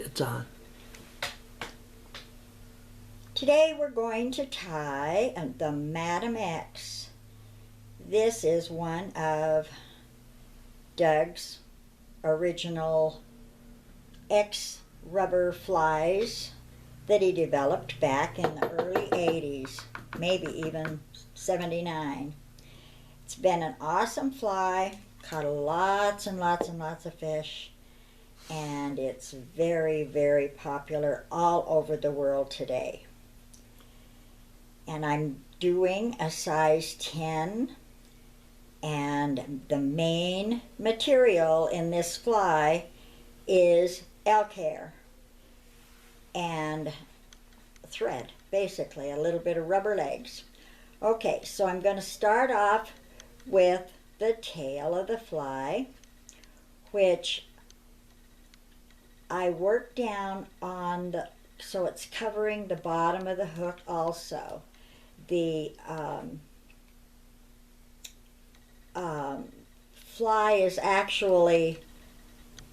It's on. Today we're going to tie the Madam X. This is one of Doug's original X rubber flies that he developed back in the early 80s, maybe even 79. It's been an awesome fly, caught lots and lots and lots of fish, and it's very, very popular all over the world today. And I'm doing a size 10, and the main material in this fly is elk hair and thread, basically, a little bit of rubber legs. Okay, so I'm going to start off with the tail of the fly, which I work down on the, so it's covering the bottom of the hook also. The fly is actually,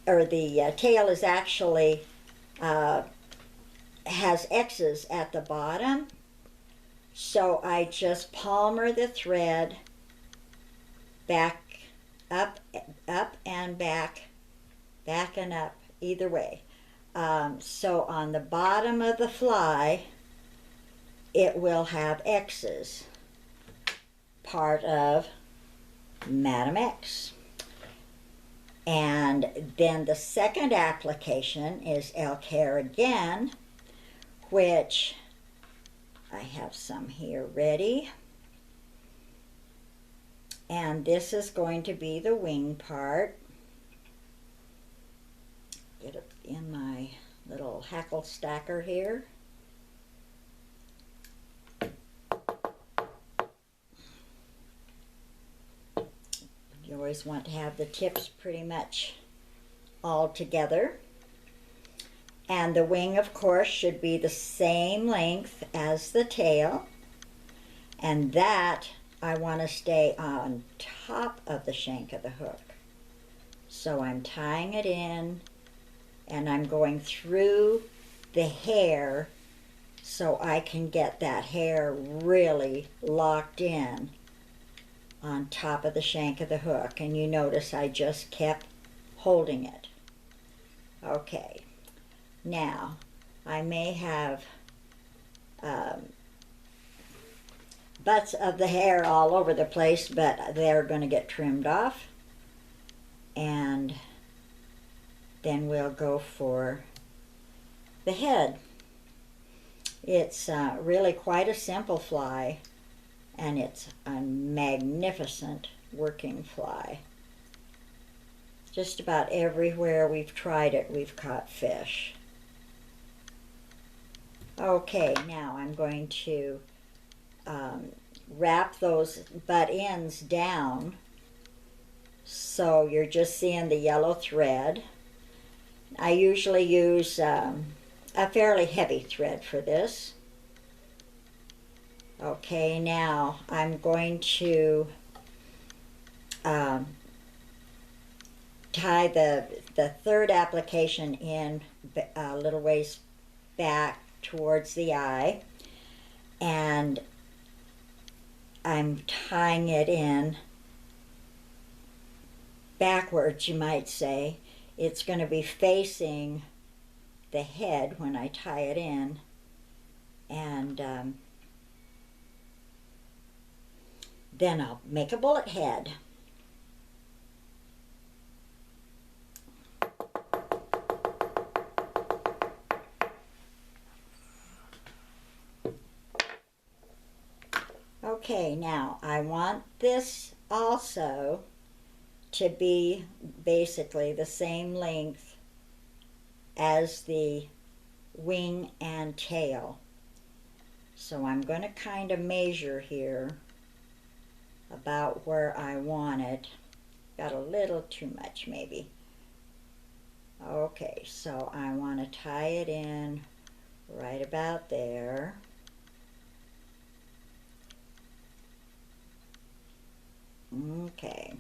or the tail is actually, has X's at the bottom. So I just palmer the thread back, up and back and up, either way. So on the bottom of the fly, it will have X's, part of Madam X. And then the second application is elk hair again, which I have some here ready. And this is going to be the wing part. Get it in my little hackle stacker here. You always want to have the tips pretty much all together. And the wing, of course, should be the same length as the tail. And that I want to stay on top of the shank of the hook. So I'm tying it in, and I'm going through the hair so I can get that hair really locked in on top of the shank of the hook. And you notice I just kept holding it. Okay, now I may have butts of the hair all over the place, but they're going to get trimmed off, and then we'll go for the head. It's really quite a simple fly, and it's a magnificent working fly. Just about everywhere we've tried it, we've caught fish. Okay, now I'm going to wrap those butt ends down so you're just seeing the yellow thread. I usually use a fairly heavy thread for this. Okay, now I'm going to tie the third application in a little ways back towards the eye, and I'm tying it in backwards, you might say. It's going to be facing the head when I tie it in, and then I'll make a bullet head. Okay, now I want this also to be basically the same length as the wing and tail. So I'm going to kind of measure here about where I want it. Got a little too much maybe. Okay, so I want to tie it in right about there. Okay,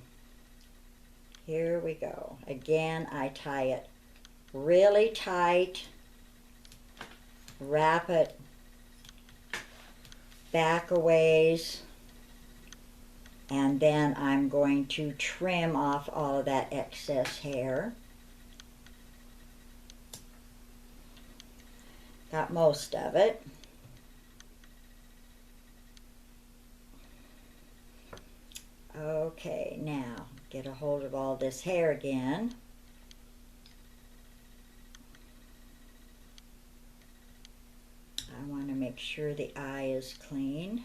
here we go. Again, I tie it really tight, wrap it back a ways, and then I'm going to trim off all of that excess hair. Got most of it. Okay, now get a hold of all this hair again. I want to make sure the eye is clean.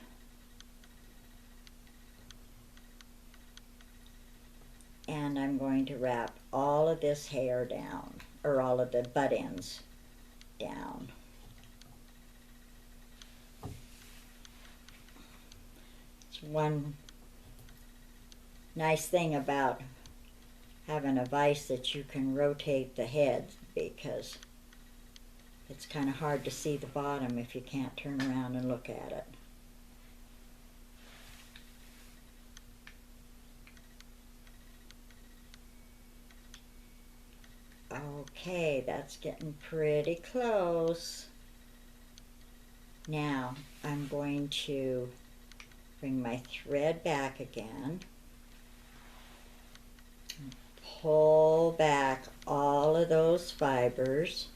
And I'm going to wrap all of this hair down, or all of the butt ends down. It's one nice thing about having a vise that you can rotate the head, because it's kind of hard to see the bottom if you can't turn around and look at it. Okay, that's getting pretty close. Now I'm going to bring my thread back again. Pull back all of those fibers,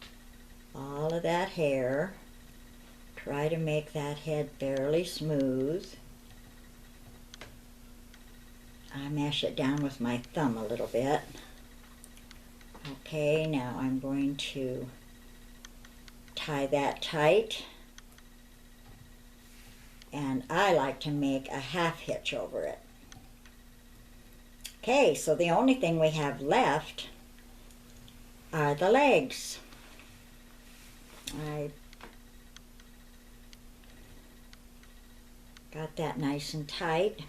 all of that hair. Try to make that head fairly smooth. I mash it down with my thumb a little bit. Okay, now I'm going to tie that tight. And I like to make a half hitch over it. Okay, so the only thing we have left are the legs. I got that nice and tight,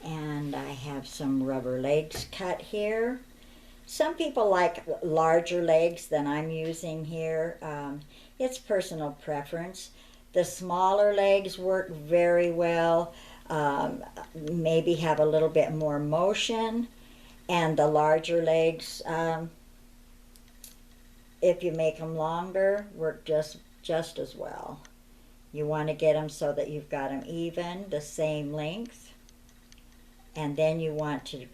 and I have some rubber legs cut here. Some people like larger legs than I'm using here. It's personal preference. The smaller legs work very well, maybe have a little bit more motion, and the larger legs, if you make them longer, work just as well. You want to get them so that you've got them even, the same length, and then you want to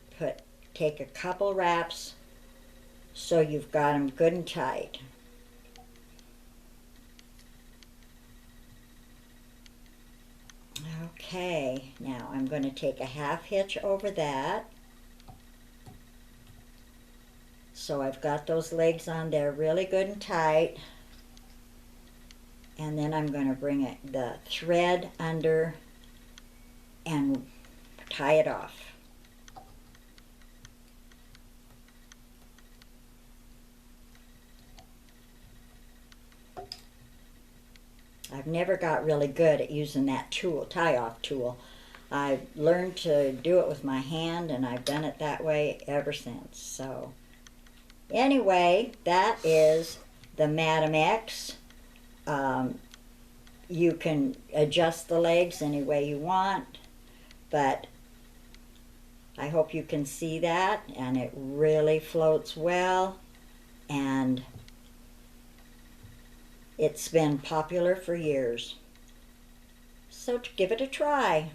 take a couple wraps so you've got them good and tight. Okay, now I'm going to take a half hitch over that. So I've got those legs on there really good and tight. And then I'm going to bring the thread under and tie it off. I've never got really good at using that tool, tie-off tool. I learned to do it with my hand, and I've done it that way ever since. So anyway, that is the Madam X. You can adjust the legs any way you want, but I hope you can see that, and it really floats well, and it's been popular for years. So give it a try.